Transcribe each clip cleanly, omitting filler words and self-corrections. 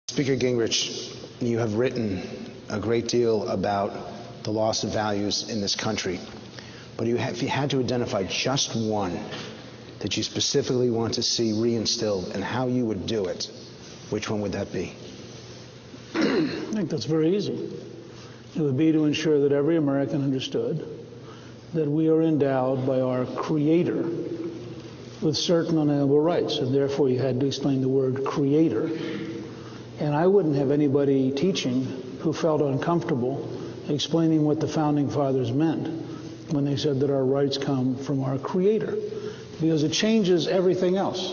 Speaker Gingrich, you have written a great deal about the loss of values in this country, but if you had to identify just one that you specifically want to see reinstilled and how you would do it, which one would that be? I think that's very easy. It would be to ensure that every American understood that we are endowed by our Creator with certain unalienable rights, and therefore you had to explain the word Creator. And I wouldn't have anybody teaching who felt uncomfortable explaining what the Founding Fathers meant when they said that our rights come from our Creator, because it changes everything else.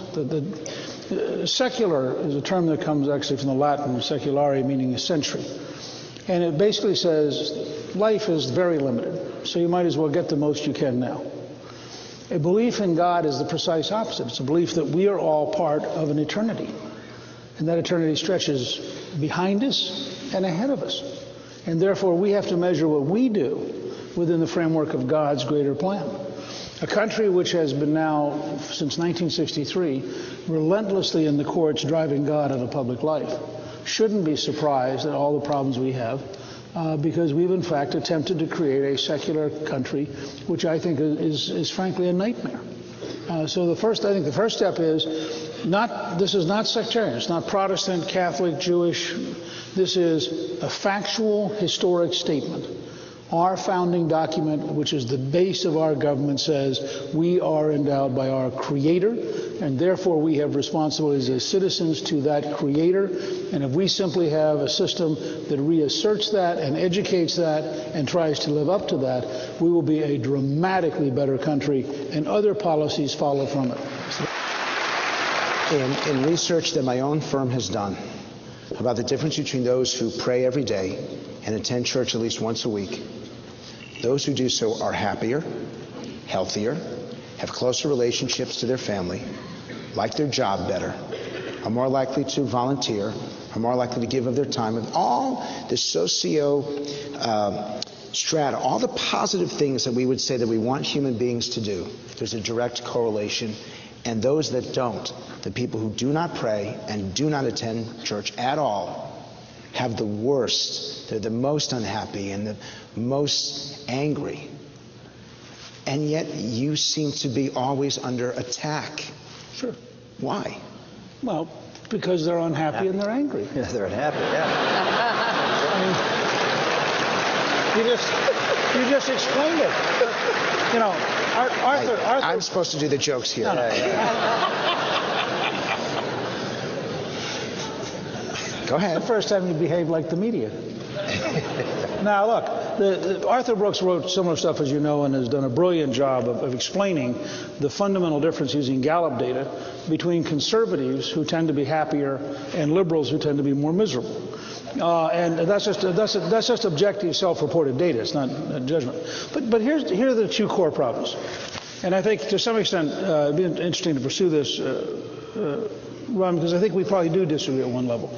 Secular is a term that comes actually from the Latin seculare, meaning a century. And it basically says life is very limited, so you might as well get the most you can now. A belief in God is the precise opposite. It's a belief that we are all part of an eternity, and that eternity stretches behind us and ahead of us. And therefore, we have to measure what we do within the framework of God's greater plan. A country which has been now, since 1963, relentlessly in the courts driving God out of public life shouldn't be surprised at all the problems we have, because we've in fact attempted to create a secular country, which I think is frankly a nightmare. So I think the first step is this is not sectarian. It's not Protestant, Catholic, Jewish. This is a factual, historic statement. Our founding document, which is the base of our government, says we are endowed by our Creator, and therefore we have responsibilities as citizens to that Creator. And if we simply have a system that reasserts that and educates that and tries to live up to that, we will be a dramatically better country, and other policies follow from it. In research that my own firm has done about the difference between those who pray every day and attend church at least once a week, those who do so are happier, healthier, have closer relationships to their family, like their job better, are more likely to volunteer, are more likely to give of their time. And all the strata, all the positive things that we would say that we want human beings to do, there's a direct correlation. And those that don't, the people who do not pray and do not attend church at all, have the worst. They're the most unhappy and the most angry. And yet you seem to be always under attack. Sure. Why? Well, because they're unhappy and they're angry. Yeah, they're unhappy, yeah. I mean, you just explained it. You know, Arthur. I'm supposed to do the jokes here. No. Go ahead. The first time you behave like the media. Now, look, Arthur Brooks wrote similar stuff, as you know, and has done a brilliant job of explaining the fundamental difference using Gallup data between conservatives, who tend to be happier, and liberals, who tend to be more miserable. And that's just objective, self-reported data. It's not a judgment. But here are the two core problems. And I think to some extent it'd be interesting to pursue this, Ron, because I think we probably do disagree at one level.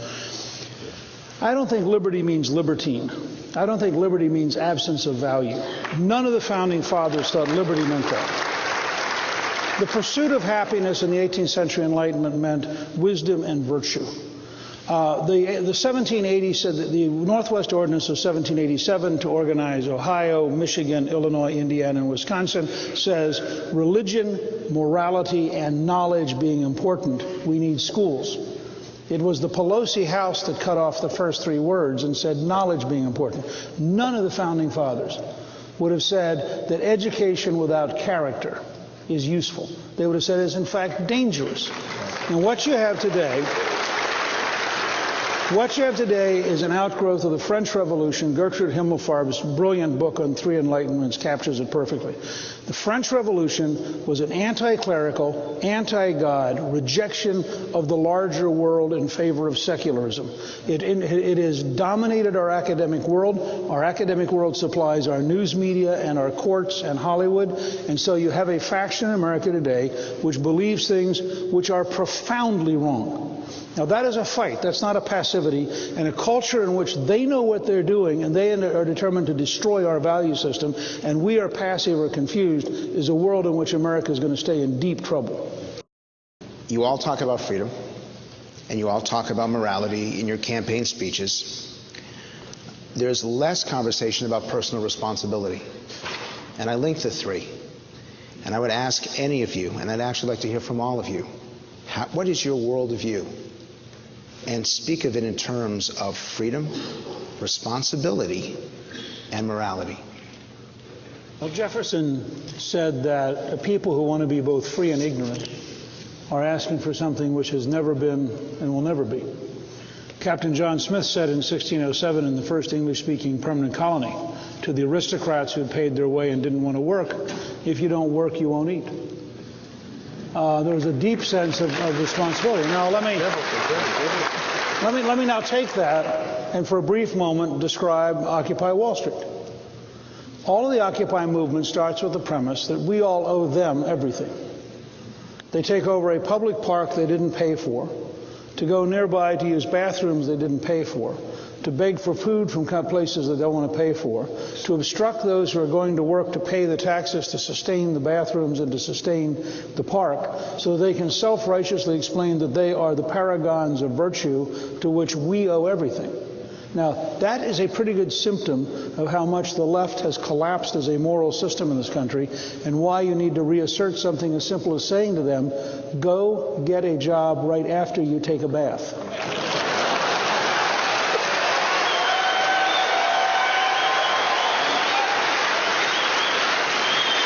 I don't think liberty means libertine. I don't think liberty means absence of value. None of the Founding Fathers thought liberty meant that. The pursuit of happiness in the 18th century Enlightenment meant wisdom and virtue. The 1780s said that the Northwest Ordinance of 1787 to organize Ohio, Michigan, Illinois, Indiana, and Wisconsin says religion, morality, and knowledge being important, we need schools. It was the Pelosi House that cut off the first three words and said knowledge being important. None of the Founding Fathers would have said that education without character is useful. They would have said it's in fact dangerous. And what you have today is an outgrowth of the French Revolution. Gertrude Himmelfarb's brilliant book on Three Enlightenments captures it perfectly. The French Revolution was an anti-clerical, anti-God rejection of the larger world in favor of secularism. It has dominated our academic world. Our academic world supplies our news media and our courts and Hollywood. And so you have a faction in America today which believes things which are profoundly wrong. Now, that is a fight. That's not a passivity. And a culture in which they know what they're doing and they are determined to destroy our value system, and we are passive or confused, is a world in which America is going to stay in deep trouble. You all talk about freedom. and you all talk about morality in your campaign speeches, there's less conversation about personal responsibility. And I link the three. And I would ask any of you, and I'd actually like to hear from all of you, what is your worldview? And speak of it in terms of freedom, responsibility, and morality. Well, Jefferson said that people who want to be both free and ignorant are asking for something which has never been and will never be. Captain John Smith said in 1607 in the first English-speaking permanent colony to the aristocrats who had paid their way and didn't want to work, if you don't work, you won't eat. There was a deep sense of responsibility. Now, let me now take that and for a brief moment describe Occupy Wall Street. All of the Occupy movement starts with the premise that we all owe them everything. They take over a public park they didn't pay for, to go nearby to use bathrooms they didn't pay for, to beg for food from places they don't want to pay for, to obstruct those who are going to work to pay the taxes to sustain the bathrooms and to sustain the park, so they can self-righteously explain that they are the paragons of virtue to which we owe everything. Now, that is a pretty good symptom of how much the left has collapsed as a moral system in this country, and why you need to reassert something as simple as saying to them, go get a job right after you take a bath.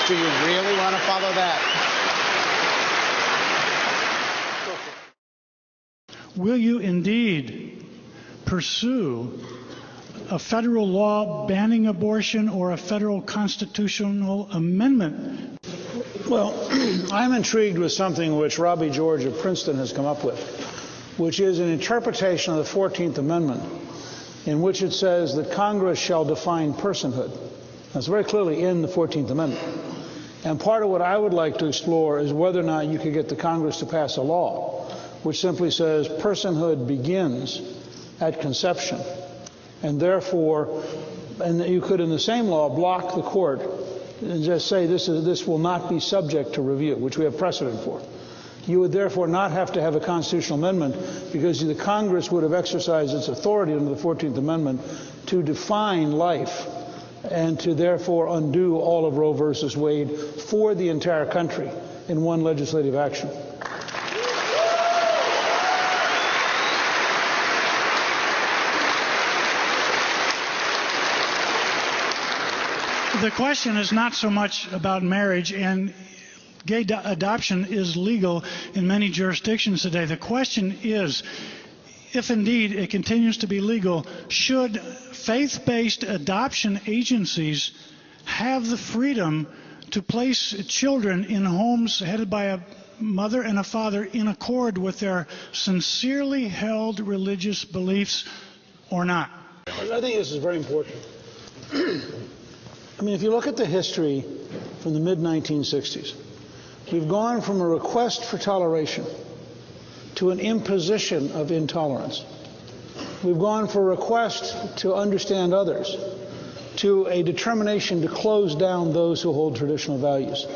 Do you really want to follow that? Will you indeed pursue a federal law banning abortion or a federal constitutional amendment? Well, I'm intrigued with something which Robbie George of Princeton has come up with, which is an interpretation of the 14th Amendment in which it says that Congress shall define personhood. That's very clearly in the 14th Amendment. And part of what I would like to explore is whether or not you could get the Congress to pass a law which simply says personhood begins at conception, and therefore, and you could in the same law block the court and just say this will not be subject to review, which we have precedent for. You would therefore not have to have a constitutional amendment, because the Congress would have exercised its authority under the 14th Amendment to define life and to therefore undo all of Roe versus Wade for the entire country in one legislative action. The question is not so much about marriage, and gay adoption is legal in many jurisdictions today. The question is, if indeed it continues to be legal, should faith-based adoption agencies have the freedom to place children in homes headed by a mother and a father in accord with their sincerely held religious beliefs or not? I think this is very important. I mean, if you look at the history from the mid-1960s, we've gone from a request for toleration to an imposition of intolerance. We've gone from a request to understand others to a determination to close down those who hold traditional values.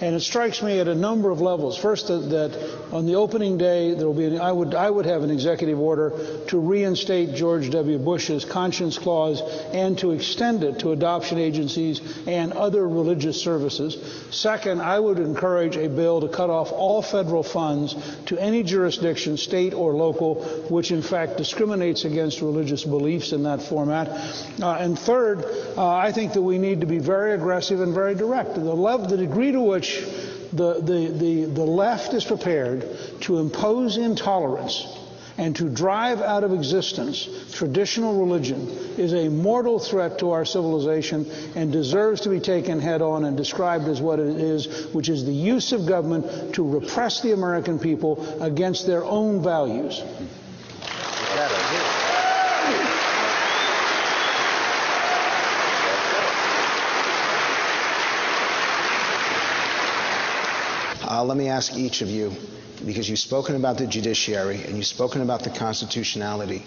And it strikes me at a number of levels. First, that on the opening day, there will be I would have an executive order to reinstate George W. Bush's conscience clause and to extend it to adoption agencies and other religious services. Second, I would encourage a bill to cut off all federal funds to any jurisdiction, state or local, which in fact discriminates against religious beliefs in that format. And third, I think that we need to be very aggressive and very direct. The degree to which the left is prepared to impose intolerance and to drive out of existence traditional religion is a mortal threat to our civilization and deserves to be taken head on and described as what it is, which is the use of government to repress the American people against their own values. Let me ask each of you, because you've spoken about the judiciary and you've spoken about the constitutionality.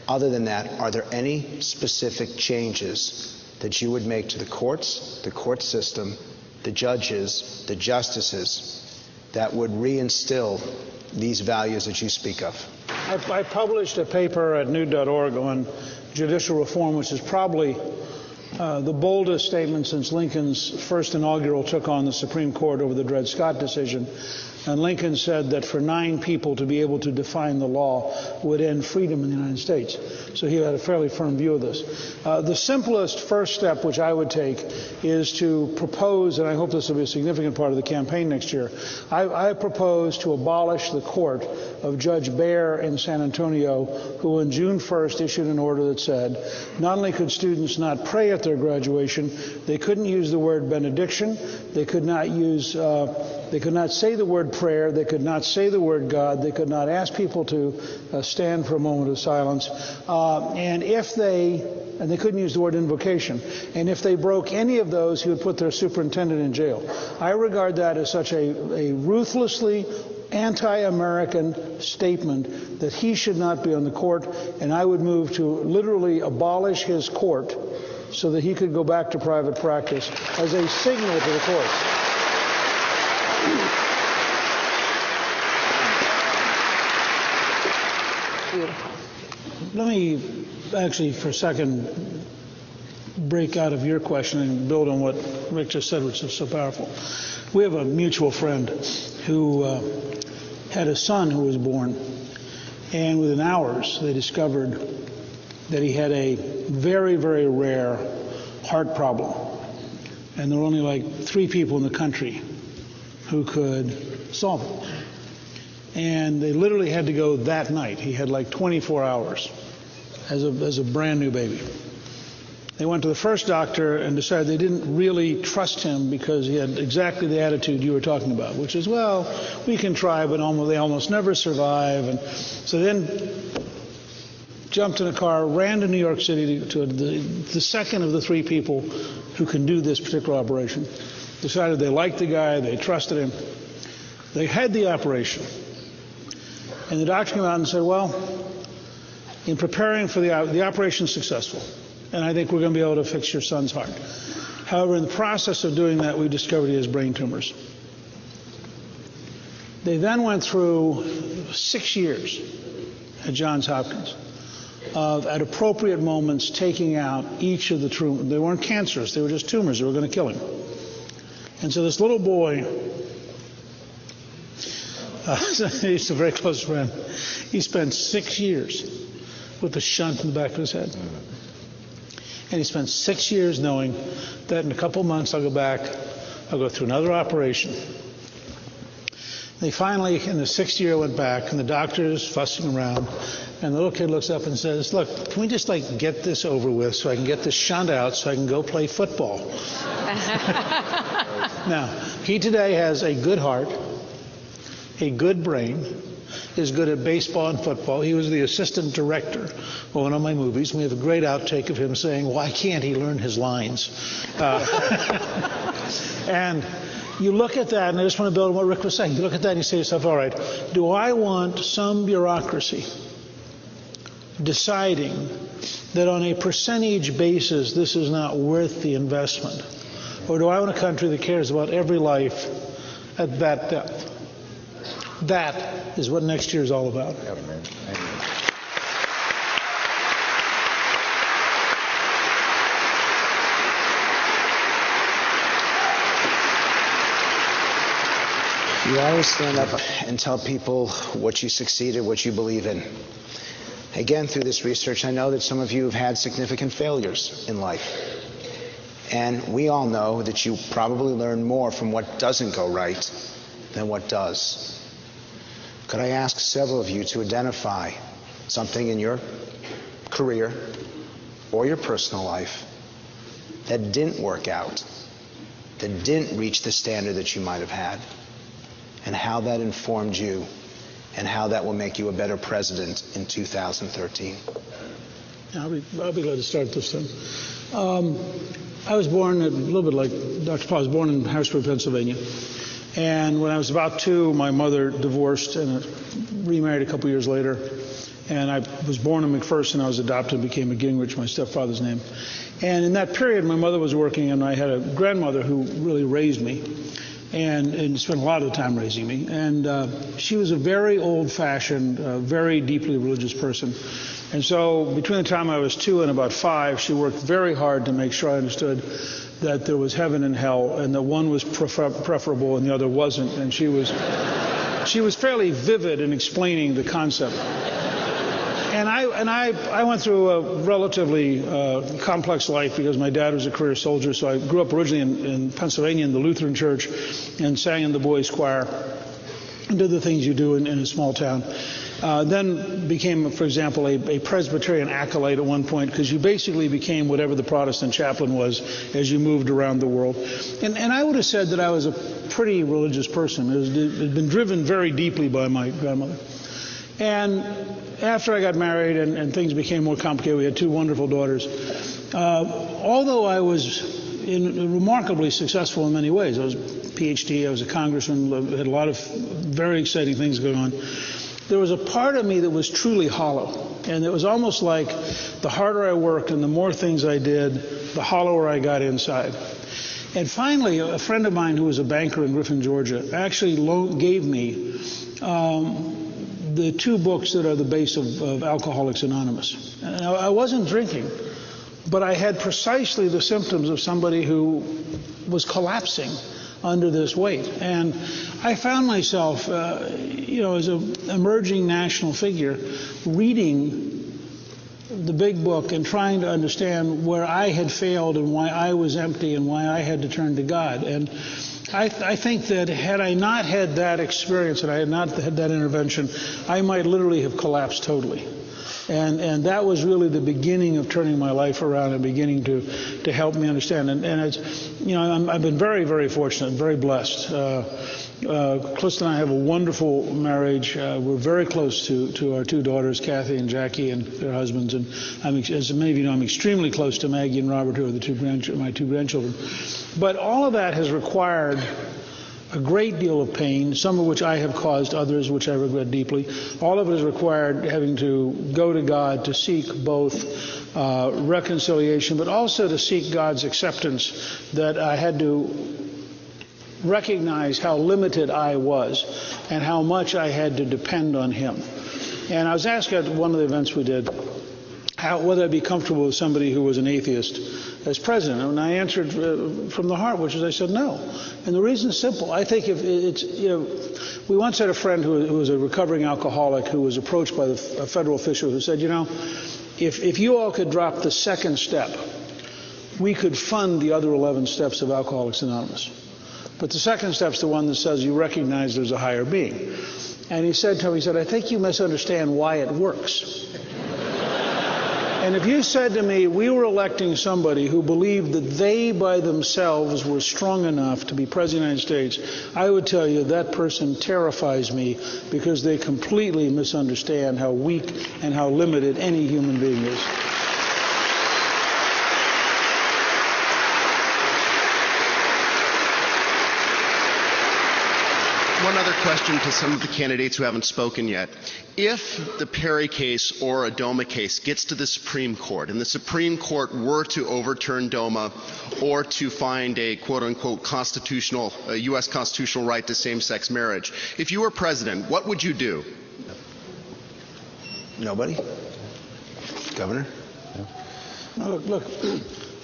Other than that, are there any specific changes that you would make to the courts, the court system, the judges, the justices, that would reinstill these values that you speak of? I published a paper at Newt.org on judicial reform, which is probably the boldest statement since Lincoln's first inaugural took on the Supreme Court over the Dred Scott decision. And Lincoln said that for 9 people to be able to define the law would end freedom in the United States. So he had a fairly firm view of this. The simplest first step which I would take is to propose, and I hope this will be a significant part of the campaign next year, I propose to abolish the court of Judge Baer in San Antonio, who on June 1st issued an order that said not only could students not pray at their graduation, they couldn't use the word benediction, they could not say the word prayer, they could not say the word God, they could not ask people to stand for a moment of silence, and they couldn't use the word invocation. And if they broke any of those, he would put their superintendent in jail. I regard that as such a ruthlessly anti-American statement that he should not be on the court, and I would move to literally abolish his court so that he could go back to private practice as a signal to the courts. Let me actually for a second break out of your question and build on what Rick just said, which is so powerful. We have a mutual friend who had a son who was born, and within hours they discovered that he had a very, very rare heart problem. And there were only like 3 people in the country who could solve it. And they literally had to go that night. He had like 24 hours as a brand new baby. They went to the first doctor and decided they didn't really trust him because he had exactly the attitude you were talking about, which is, well, we can try, but they almost never survive. And so then jumped in a car, ran to New York City to the second of the 3 people who can do this particular operation. Decided they liked the guy, they trusted him. They had the operation. And the doctor came out and said, well, in preparing for the operation is successful, and I think we're going to be able to fix your son's heart. However, in the process of doing that, we discovered he has brain tumors. They then went through 6 years at Johns Hopkins of, at appropriate moments, taking out each of the tumors. They weren't cancerous, they were just tumors that were going to kill him. And so this little boy, he's a very close friend, he spent 6 years with a shunt in the back of his head. And he spent 6 years knowing that in a couple months I'll go back, I'll go through another operation. They finally, in the 6th year, went back, and the doctor's fussing around, and the little kid looks up and says, look, can we just get this over with so I can get this shunt out so I can go play football? Now, he today has a good heart, a good brain, is good at baseball and football. He was the assistant director of one of my movies. We have a great outtake of him saying, why can't he learn his lines? And you look at that, and I just want to build on what Rick was saying. You look at that and you say to yourself, all right, do I want some bureaucracy deciding that on a percentage basis this is not worth the investment? Or do I want a country that cares about every life at that depth? That is what next year is all about. You always stand up and tell people what you succeeded, what you believe in. Again, through this research, I know that some of you have had significant failures in life. And we all know that you probably learn more from what doesn't go right than what does. Could I ask several of you to identify something in your career or your personal life that didn't work out, that didn't reach the standard that you might have had, and how that informed you and how that will make you a better president in 2013? I'll be glad to start this thing. I was born a little bit like Dr. Paul. I was born in Harrisburg, Pennsylvania. And when I was about 2, my mother divorced and remarried a couple years later. And I was born in McPherson. I was adopted, became a Gingrich, my stepfather's name. And in that period, my mother was working, and I had a grandmother who really raised me. and spent a lot of the time raising me. And she was a very old-fashioned, very deeply religious person. And so between the time I was 2 and about 5, she worked very hard to make sure I understood that there was heaven and hell, and that one was preferable and the other wasn't. And she was fairly vivid in explaining the concept. And I went through a relatively complex life because my dad was a career soldier. So I grew up originally in Pennsylvania in the Lutheran church and sang in the boys' choir and did the things you do in a small town. Then became, for example, a Presbyterian acolyte at one point, because you basically became whatever the Protestant chaplain was as you moved around the world. And I would have said that I was a pretty religious person. It had been driven very deeply by my grandmother. And after I got married and things became more complicated, we had 2 wonderful daughters. Although I was remarkably successful in many ways, I was a PhD, I was a congressman, had a lot of very exciting things going on. There was a part of me that was truly hollow. And it was almost like the harder I worked and the more things I did, the hollower I got inside. And finally, a friend of mine who was a banker in Griffin, Georgia, actually gave me the 2 books that are the base of Alcoholics Anonymous. And I wasn't drinking, but I had precisely the symptoms of somebody who was collapsing under this weight. And I found myself, as an emerging national figure, reading the big book and trying to understand where I had failed and why I was empty and why I had to turn to God. And I think that had I not had that experience and I had not had that intervention, I might literally have collapsed totally. And that was really the beginning of turning my life around and beginning to help me understand. And it's, I've been very, very fortunate, very blessed. Clist and I have a wonderful marriage. We're very close to our 2 daughters, Kathy and Jackie, and their husbands. And as many of you know, I'm extremely close to Maggie and Robert, who are my 2 grandchildren. But all of that has required a great deal of pain, some of which I have caused, others which I regret deeply. All of it has required having to go to God to seek both reconciliation, but also to seek God's acceptance, that I had to recognize how limited I was and how much I had to depend on Him. And I was asked at one of the events we did whether I'd be comfortable with somebody who was an atheist as president. And I answered from the heart, which is I said no. And the reason is simple. I think if it's, we once had a friend who was a recovering alcoholic who was approached by a federal official who said, if you all could drop the 2nd step, we could fund the other 11 steps of Alcoholics Anonymous. But the 2nd step's the one that says you recognize there's a higher being. And he said to him, I think you misunderstand why it works. And if you said to me, we were electing somebody who believed that they by themselves were strong enough to be President of the United States, I would tell you that person terrifies me, because they completely misunderstand how weak and how limited any human being is. One other question to some of the candidates who haven't spoken yet. If the Perry case or a DOMA case gets to the Supreme Court, and the Supreme Court were to overturn DOMA or to find a quote-unquote constitutional, a U.S. constitutional right to same-sex marriage, if you were president, what would you do? Nobody? Governor? No, look,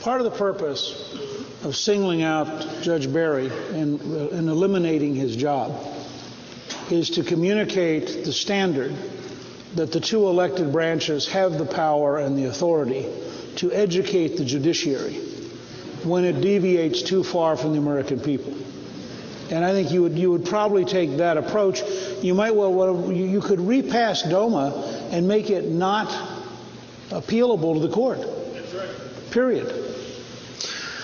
part of the purpose of singling out Judge Barry and eliminating his job is to communicate the standard that the 2 elected branches have the power and the authority to educate the judiciary when it deviates too far from the American people. And I think you would probably take that approach. You might you could repass DOMA and make it not appealable to the court. That's right. Period.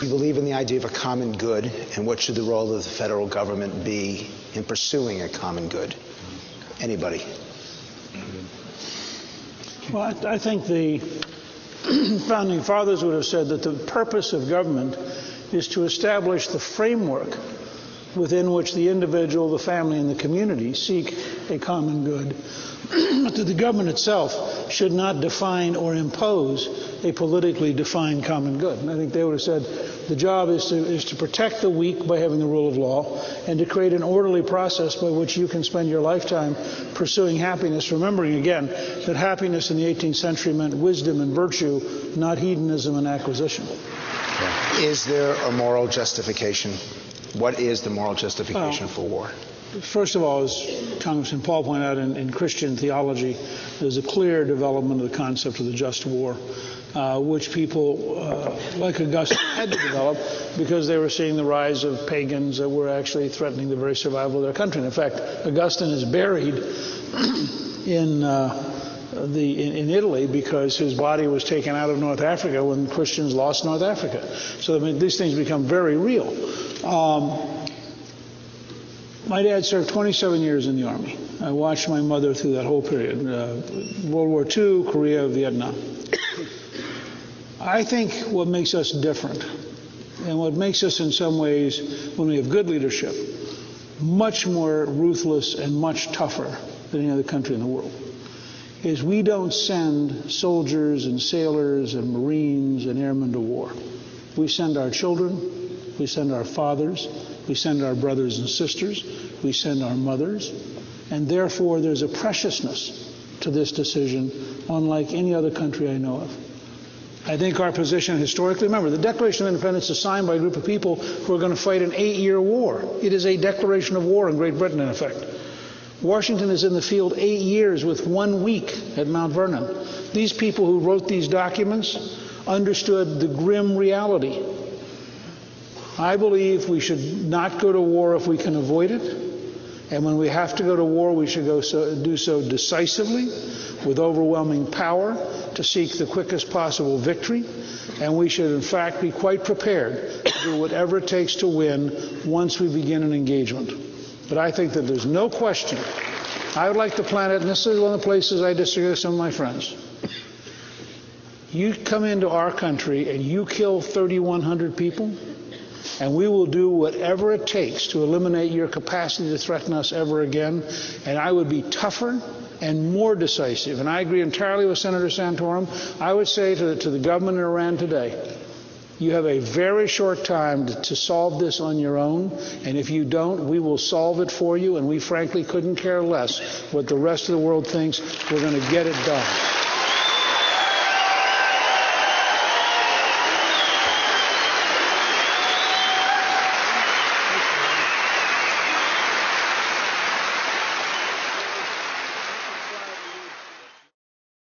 You believe in the idea of a common good, and what should the role of the federal government be in pursuing a common good? Anybody? Well, I think the founding fathers would have said that the purpose of government is to establish the framework within which the individual, the family, and the community seek a common good, but that the government itself should not define or impose a politically defined common good. And I think they would have said the job is to protect the weak by having the rule of law and to create an orderly process by which you can spend your lifetime pursuing happiness, remembering again that happiness in the 18th century meant wisdom and virtue, not hedonism and acquisition. Is there a moral justification? What is the moral justification for war? First of all, as Congressman Paul pointed out, in Christian theology, there's a clear development of the concept of the just war, which people like Augustine had to develop because they were seeing the rise of pagans that were actually threatening the very survival of their country. And in fact, Augustine is buried in Italy because his body was taken out of North Africa when Christians lost North Africa. So I mean, these things become very real. My dad served 27 years in the Army. I watched my mother through that whole period, World War II, Korea, Vietnam. I think what makes us different, and what makes us in some ways, when we have good leadership, much more ruthless and much tougher than any other country in the world, is we don't send soldiers and sailors and Marines and airmen to war. We send our children, we send our fathers, we send our brothers and sisters, we send our mothers, and therefore there's a preciousness to this decision unlike any other country I know of. I think our position historically, remember, the Declaration of Independence is signed by a group of people who are going to fight an 8-year war. It is a declaration of war in Great Britain, in effect. Washington is in the field 8 years with 1 week at Mount Vernon. These people who wrote these documents understood the grim reality. I believe we should not go to war if we can avoid it. And when we have to go to war, we should do so decisively, with overwhelming power, to seek the quickest possible victory. And we should, in fact, be quite prepared to do whatever it takes to win once we begin an engagement. But I think that there's no question. I would like the planet, and this is one of the places I disagree with some of my friends. You come into our country and you kill 3,100 people, and we will do whatever it takes to eliminate your capacity to threaten us ever again. And I would be tougher and more decisive. And I agree entirely with Senator Santorum. I would say to the government in Iran today, you have a very short time to solve this on your own, and if you don't, we will solve it for you, and we frankly couldn't care less what the rest of the world thinks. We're going to get it done.